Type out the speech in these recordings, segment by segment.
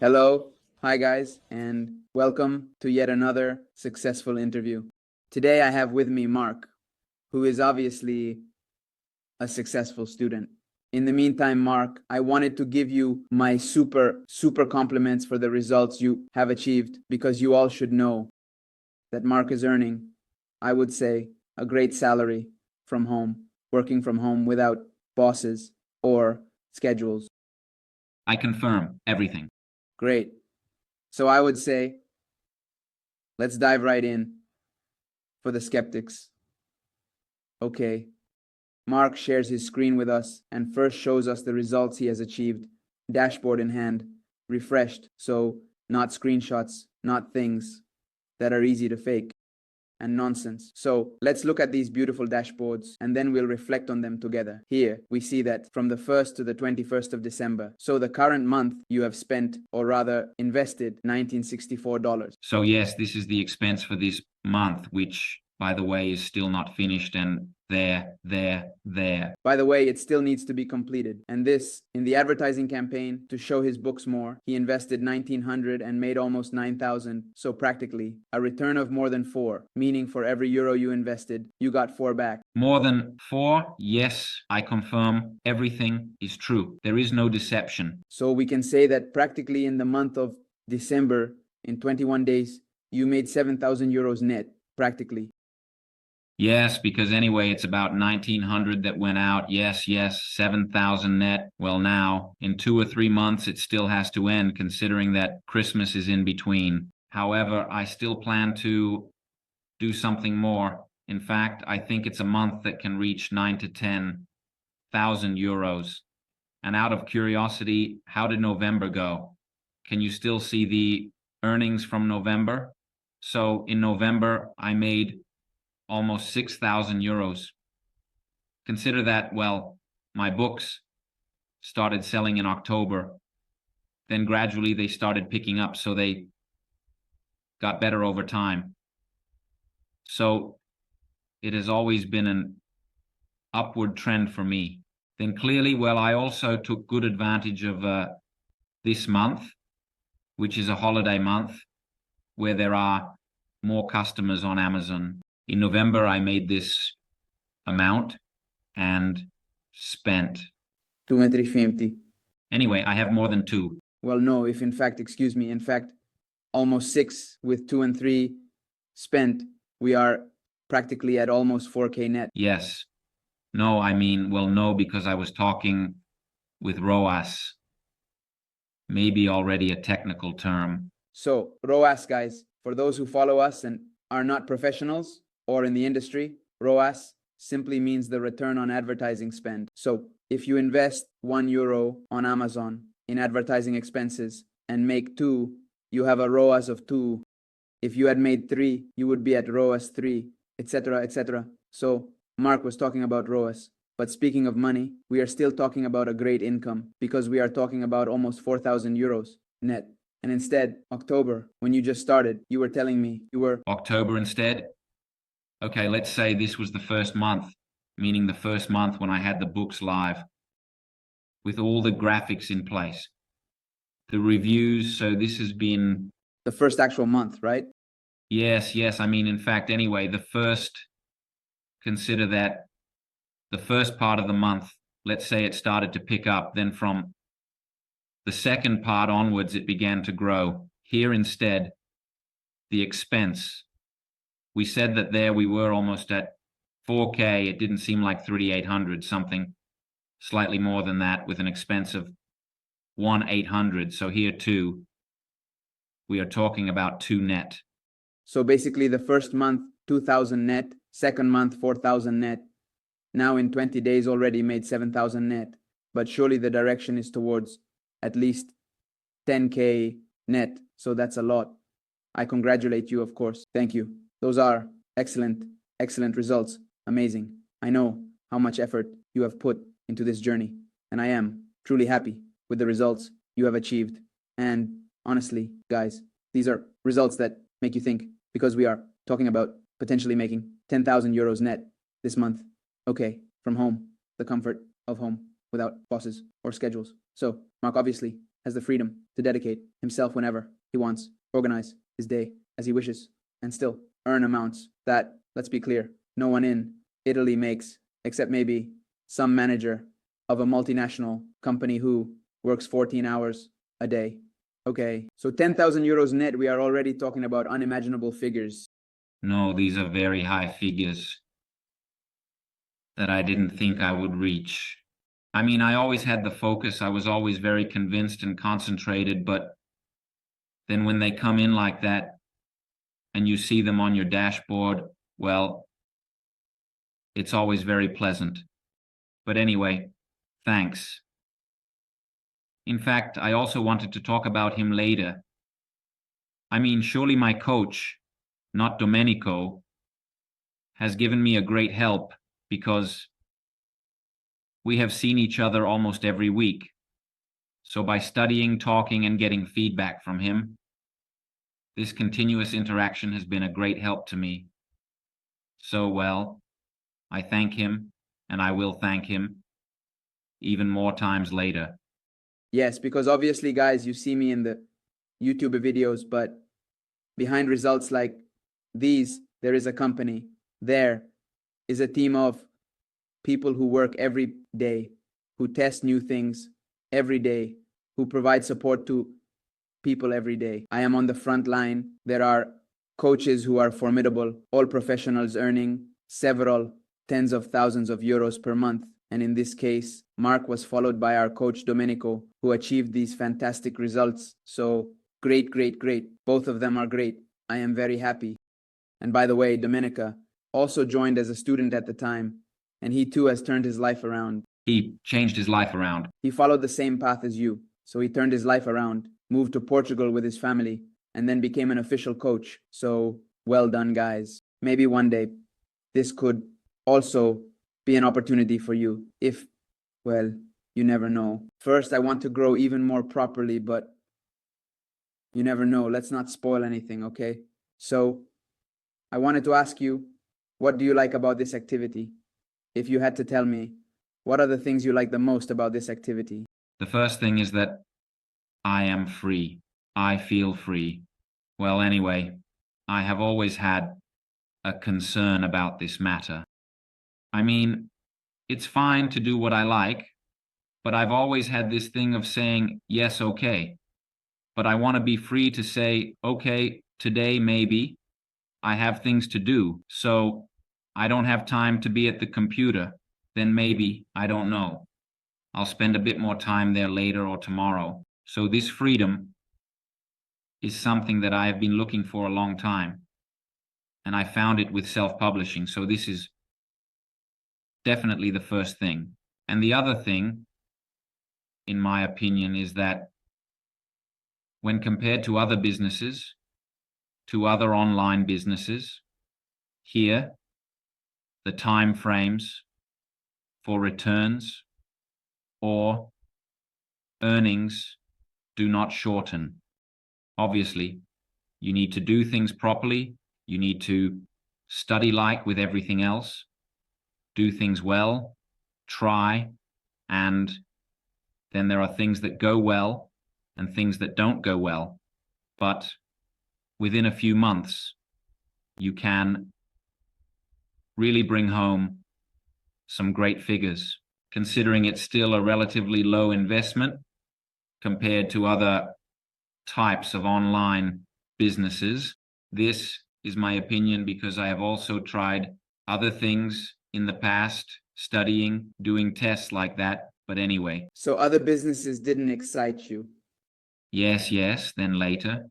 Hello, hi guys, and welcome to yet another successful interview. Today I have with me Mark, who is obviously a successful student. In the meantime, Mark, I wanted to give you my super compliments for the results you have achieved because you all should know that Mark is earning, I would say, a great salary from home, working from home without bosses or schedules. I confirm everything. Great. So I would say, let's dive right in for the skeptics. Okay. Mark shares his screen with us and first shows us the results he has achieved, dashboard in hand, refreshed, so not screenshots, not things that are easy to fake and nonsense. So let's look at these beautiful dashboards and then we'll reflect on them together. Here we see that from the 1st to the 21st of December. So the current month you have spent, or rather invested, $1964. So yes, this is the expense for this month, which, by the way, is still not finished, and there. By the way, it still needs to be completed. And this, in the advertising campaign to show his books more, he invested 1900 and made almost 9000. So practically a return of more than 4, meaning for every euro you invested, you got 4 back. More than 4? Yes, I confirm everything is true. There is no deception. So we can say that practically in the month of December, in 21 days, you made 7000 euros net, practically. Yes, because anyway, it's about 1900 that went out. Yes, 7,000 net. Well, now, in 2 or 3 months, it still has to end, considering that Christmas is in between. However, I still plan to do something more. In fact, I think it's a month that can reach 9 to 10,000 euros. And out of curiosity, how did November go? Can you still see the earnings from November? So in November, I made almost 6,000 euros. Consider that, well, my books started selling in October. Then gradually they started picking up, so they got better over time. So it has always been an upward trend for me. Then clearly, well, I also took good advantage of this month, which is a holiday month, where there are more customers on Amazon. In November, I made this amount and spent. 250. Anyway, I have more than 2. Well, no, if in fact, excuse me, in fact, almost 6 with 2 and 3 spent, we are practically at almost 4K net. Yes. No, I mean, well, no, because I was talking with ROAS. Maybe already a technical term. So, ROAS, guys, for those who follow us and are not professionals or in the industry, ROAS simply means the return on advertising spend. So, if you invest €1 on Amazon in advertising expenses and make 2, you have a ROAS of 2. If you had made 3, you would be at ROAS 3, etc., etc. So, Mark was talking about ROAS. But speaking of money, we are still talking about a great income because we are talking about almost 4,000 euros net. And instead, October, when you just started, you were telling me you were October instead? Okay, let's say this was the first month, meaning the first month when I had the books live, with all the graphics in place, the reviews. So this has been the first actual month, right? Yes. I mean, in fact, anyway, consider that the first part of the month, let's say it started to pick up. Then from the second part onwards, it began to grow. Here instead, the expense. We said that there we were almost at 4K. It didn't seem like 3,800, something slightly more than that, with an expense of 1,800. So here too, we are talking about 2 net. So basically the first month, 2,000 net, second month, 4,000 net. Now in 20 days already made 7,000 net. But surely the direction is towards at least 10K net. So that's a lot. I congratulate you, of course. Thank you. Those are excellent results. Amazing. I know how much effort you have put into this journey, and I am truly happy with the results you have achieved. And honestly, guys, these are results that make you think, because we are talking about potentially making 10,000 euros net this month. Okay, from home, the comfort of home, without bosses or schedules. So, Mark, obviously, has the freedom to dedicate himself whenever he wants, organize his day as he wishes, and still earn amounts that, let's be clear, no one in Italy makes, except maybe some manager of a multinational company who works 14 hours a day. Okay, so 10,000 euros net, we are already talking about unimaginable figures. No, these are very high figures that I didn't think I would reach. I mean, I always had the focus. I was always very convinced and concentrated, but then when they come in like that and you see them on your dashboard, well, it's always very pleasant. But anyway, thanks. In fact, I also wanted to talk about him later. I mean, surely my coach, not Domenico, has given me a great help because we have seen each other almost every week. So by studying, talking, and getting feedback from him, this continuous interaction has been a great help to me. So, well, I thank him, and I will thank him even more times later. Yes, because obviously, guys, you see me in the YouTube videos, but behind results like these, there is a company. There is a team of people who work every day, who test new things every day, who provide support to people every day. I am on the front line. There are coaches who are formidable, all professionals earning several tens of thousands of euros per month. And in this case, Mark was followed by our coach Domenico, who achieved these fantastic results. So great, great, great. Both of them are great. I am very happy. And by the way, Domenica also joined as a student at the time, and he too has turned his life around. He changed his life around. He followed the same path as you, so he turned his life around, moved to Portugal with his family, and then became an official coach. So well done, guys. Maybe one day this could also be an opportunity for you if, well, you never know. First, I want to grow even more properly, but you never know. Let's not spoil anything, okay? So I wanted to ask you, what do you like about this activity? If you had to tell me, what are the things you like the most about this activity? The first thing is that I am free. I feel free. Well, anyway, I have always had a concern about this matter. I mean, it's fine to do what I like, but I've always had this thing of saying, yes, okay. But I want to be free to say, okay, today maybe I have things to do, so I don't have time to be at the computer. Then maybe, I don't know, I'll spend a bit more time there later or tomorrow. So this freedom is something that I have been looking for a long time. And I found it with self-publishing. So this is definitely the first thing. And the other thing, in my opinion, is that when compared to other businesses, to other online businesses, here, the time frames for returns or earnings do not shorten. Obviously, you need to do things properly. You need to study like with everything else, do things well, try, and then there are things that go well and things that don't go well. But within a few months, you can really bring home some great figures, considering it's still a relatively low investment compared to other types of online businesses. This is my opinion because I have also tried other things in the past, studying, doing tests like that. But anyway. So other businesses didn't excite you? Yes, then later.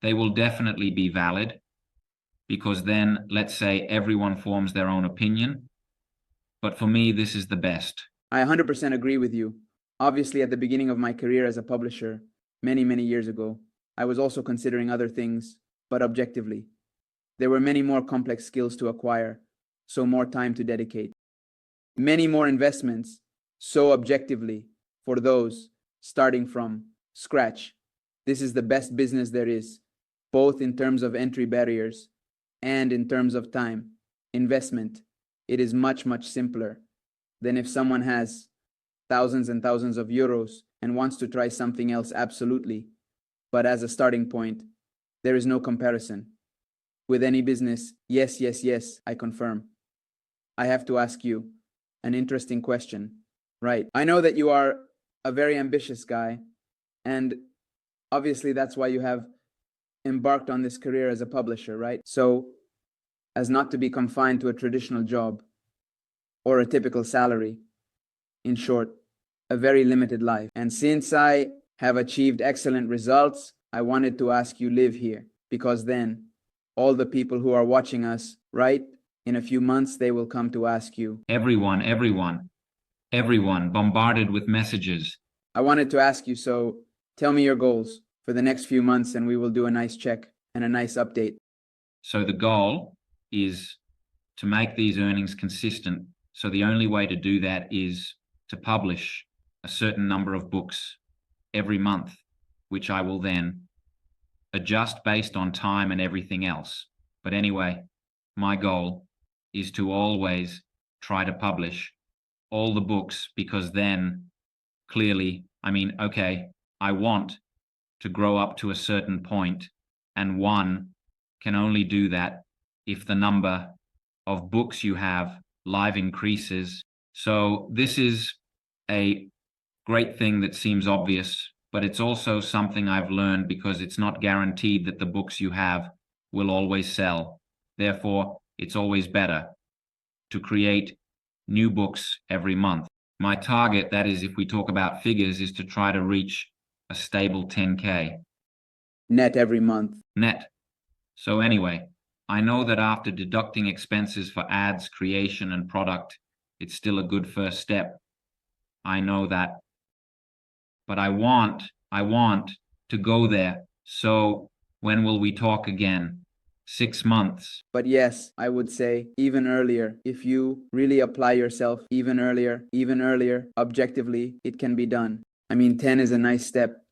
They will definitely be valid because then, let's say, everyone forms their own opinion. But for me, this is the best. I 100% agree with you. Obviously, at the beginning of my career as a publisher, many, many years ago, I was also considering other things, but objectively. There were many more complex skills to acquire, so more time to dedicate. Many more investments, so objectively, for those starting from scratch. This is the best business there is, both in terms of entry barriers and in terms of time, investment. It is much, much simpler than if someone has thousands and thousands of euros and wants to try something else, absolutely. But as a starting point, there is no comparison. With any business, yes, yes, yes, I confirm. I have to ask you an interesting question. Right. I know that you are a very ambitious guy, and obviously that's why you have embarked on this career as a publisher, right? So, as not to be confined to a traditional job or a typical salary. In short, a very limited life. And since I have achieved excellent results, I wanted to ask you live here, because then all the people who are watching us, right, in a few months, they will come to ask you. Everyone bombarded with messages. I wanted to ask you, so tell me your goals for the next few months and we will do a nice check and a nice update. So the goal is to make these earnings consistent. So the only way to do that is to publish a certain number of books every month, which I will then adjust based on time and everything else. But anyway, my goal is to always try to publish all the books, because then clearly, okay, I want to grow up to a certain point, and one can only do that if the number of books you have live increases. So this is a great thing that seems obvious, but it's also something I've learned, because it's not guaranteed that the books you have will always sell. Therefore, it's always better to create new books every month. My target, that is, if we talk about figures, is to try to reach a stable 10K. Net every month. Net. So anyway, I know that after deducting expenses for ads, creation, and product, it's still a good first step. I know that. But I want to go there. So when will we talk again? 6 months. But yes, I would say even earlier. If you really apply yourself even earlier, objectively, it can be done. 10 is a nice step.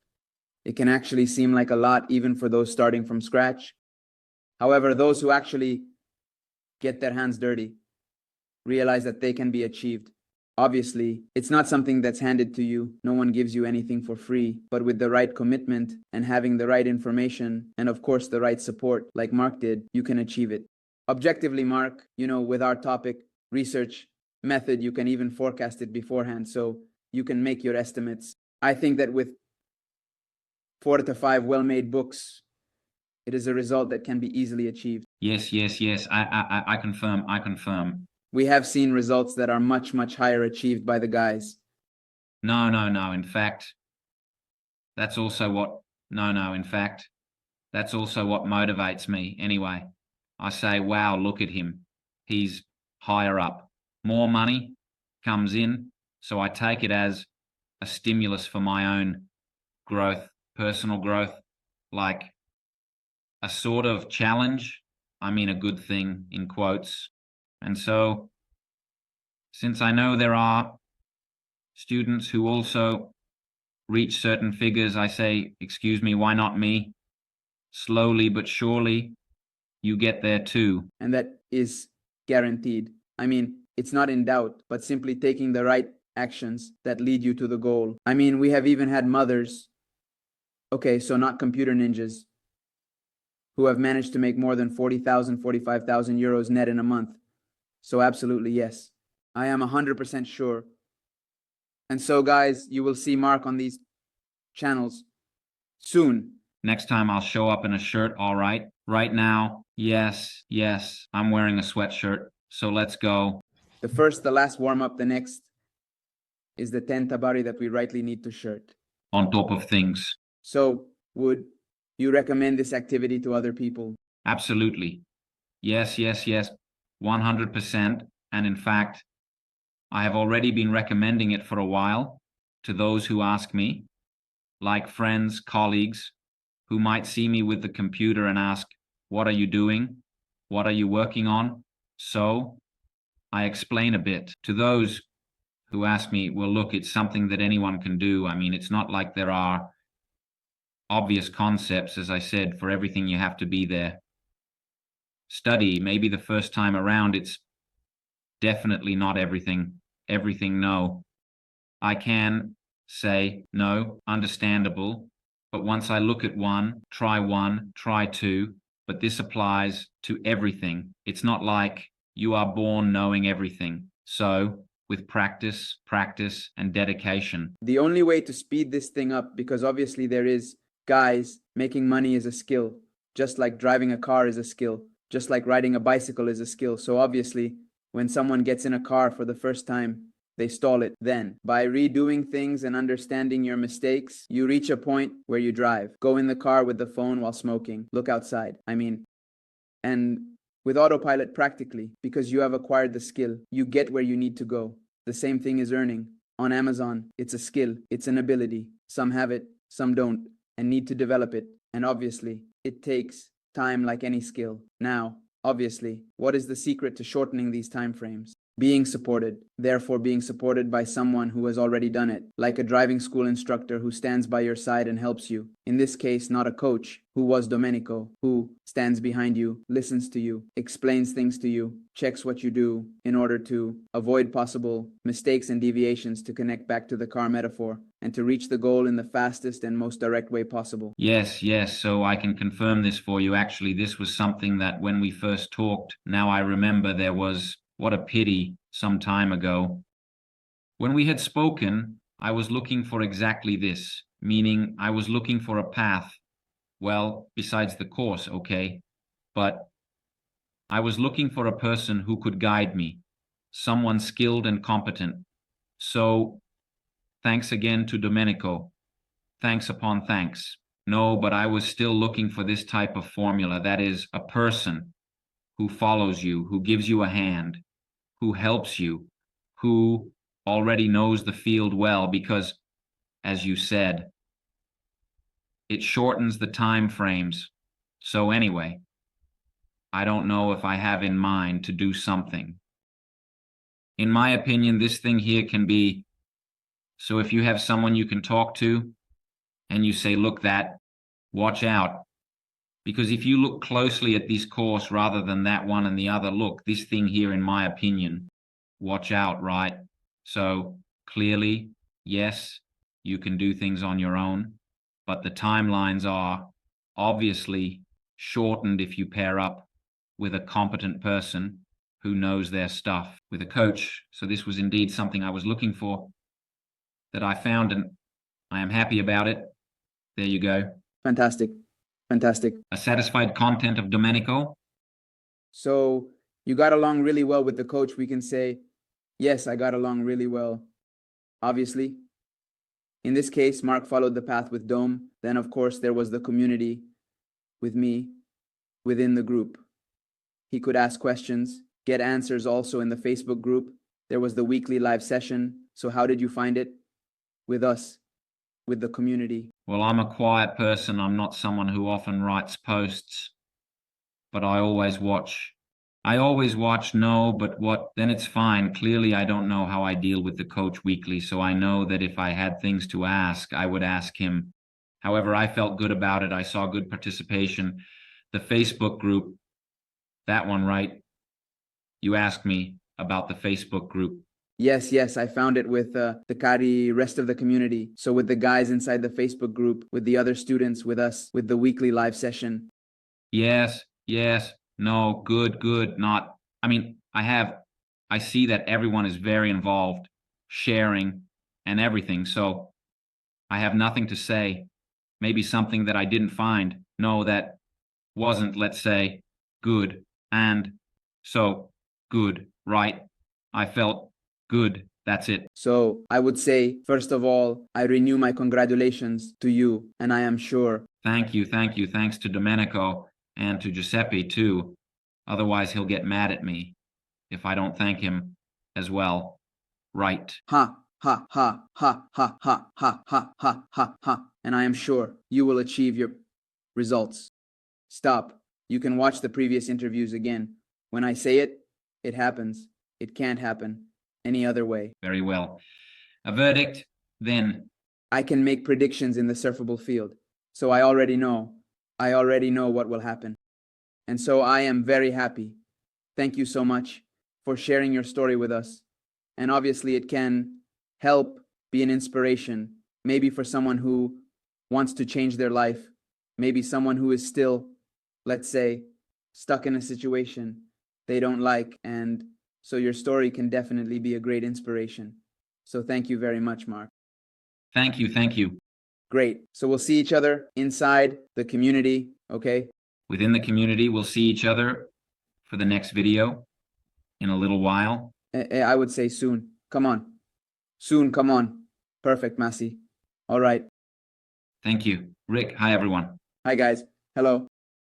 It can actually seem like a lot, even for those starting from scratch. However, those who actually get their hands dirty realize that they can be achieved. Obviously, it's not something that's handed to you. No one gives you anything for free, but with the right commitment and having the right information and of course the right support, like Mark did, you can achieve it. Objectively, Mark, with our topic, research method, you can even forecast it beforehand, so you can make your estimates. I think that with 4 to 5 well-made books, it is a result that can be easily achieved. Yes. I confirm. We have seen results that are much, much higher achieved by the guys. No. In fact, that's also what motivates me. Anyway, I say, wow, look at him. He's higher up. More money comes in. So I take it as a stimulus for my own growth, personal growth, like a sort of challenge. A good thing in quotes. And so, since I know there are students who also reach certain figures, I say, excuse me, why not me? Slowly but surely, you get there too. And that is guaranteed. It's not in doubt, but simply taking the right actions that lead you to the goal. We have even had mothers, okay, so not computer ninjas, who have managed to make more than 40,000, 45,000 euros net in a month. So absolutely, yes. I am 100% sure. And so, guys, you will see Mark on these channels soon. Next time I'll show up in a shirt, all right? Right now, yes, I'm wearing a sweatshirt, so let's go. The first, the last warm-up, the next is the 10 tabari that we rightly need to shirt. On top of things. So, would you recommend this activity to other people? Absolutely. Yes, 100%. And in fact, I have already been recommending it for a while to those who ask me, like friends, colleagues, who might see me with the computer and ask, what are you doing? What are you working on? So I explain a bit to those who ask me, well, look, it's something that anyone can do. It's not like there are obvious concepts. As I said, for everything you have to be there. Study, maybe the first time around, it's definitely not everything, no. I can say, no, understandable. But once I look at one, try two, but this applies to everything. It's not like you are born knowing everything. So, with practice, and dedication. The only way to speed this thing up, because obviously there is, guys, making money is a skill, just like driving a car is a skill, just like riding a bicycle is a skill. So obviously, when someone gets in a car for the first time, they stall it. Then, by redoing things and understanding your mistakes, you reach a point where you drive. Go in the car with the phone while smoking. Look outside. And with autopilot practically, because you have acquired the skill, you get where you need to go. The same thing is earning. On Amazon, it's a skill, it's an ability. Some have it, some don't, and need to develop it. And obviously, it takes time like any skill. Now, obviously, what is the secret to shortening these time frames? Being supported, therefore being supported by someone who has already done it, like a driving school instructor who stands by your side and helps you. In this case, not a coach, who was Domenico, who stands behind you, listens to you, explains things to you, checks what you do in order to avoid possible mistakes and deviations to connect back to the car metaphor and to reach the goal in the fastest and most direct way possible. Yes, so I can confirm this for you. Actually, this was something that when we first talked, now I remember there was, what a pity, some time ago. When we had spoken, I was looking for exactly this, meaning I was looking for a path. Well, besides the course, okay, but I was looking for a person who could guide me, someone skilled and competent. So, thanks again to Domenico. Thanks upon thanks. No, but I was still looking for this type of formula. That is, a person who follows you, who gives you a hand, who helps you, who already knows the field well, because, as you said, it shortens the time frames. So anyway, I don't know if I have in mind to do something. In my opinion, this thing here can be, so if you have someone you can talk to and you say, look, watch out. Because if you look closely at this course rather than that one and the other, look, this thing here, in my opinion, watch out, right? So clearly, yes, you can do things on your own, but the timelines are obviously shortened if you pair up with a competent person who knows their stuff, with a coach. So this was indeed something I was looking for, that I found, and I am happy about it. There you go. Fantastic. Fantastic. A satisfied content of Domenico. So you got along really well with the coach. We can say, yes, I got along really well. Obviously, in this case, Mark followed the path with Dome. Then, of course, there was the community with me within the group. He could ask questions, get answers also in the Facebook group. There was the weekly live session. So how did you find it with us, with the community? Well, I'm a quiet person. I'm not someone who often writes posts, but I always watch. No, but what? Then it's fine. Clearly, I don't know how I deal with the coach weekly, so I know that if I had things to ask, I would ask him. However, I felt good about it. I saw good participation. The Facebook group, that one, right? You asked me about the Facebook group. Yes, I found it with the rest of the community. So with the guys inside the Facebook group, with the other students, with us, with the weekly live session. Yes, no, good, not. I see that everyone is very involved, sharing and everything. So I have nothing to say. Maybe something that I didn't find. No, that wasn't, let's say, good. And so good, right? I felt good. That's it. So I would say, first of all, I renew my congratulations to you, and I am sure. Thank you. Thanks to Domenico and to Giuseppe too. Otherwise, he'll get mad at me if I don't thank him as well. Right. Ha, ha, ha, ha, ha, ha, ha, ha, ha, ha, ha. And I am sure you will achieve your results. Stop. You can watch the previous interviews again. When I say it, it happens. It can't happen any other way. Very well. A verdict, then. I can make predictions in the surfable field. So I already know what will happen. And so I am very happy. Thank you so much for sharing your story with us. And obviously it can help be an inspiration, maybe for someone who wants to change their life, maybe someone who is still, let's say, stuck in a situation they don't like. And so your story can definitely be a great inspiration. So thank you very much, Mark. Thank you. Thank you. Great. So we'll see each other inside the community, okay? Within the community, we'll see each other for the next video in a little while. I would say soon. Come on. Soon, come on. Perfect, Masi. All right. Thank you. Rick, hi, everyone. Hi, guys. Hello.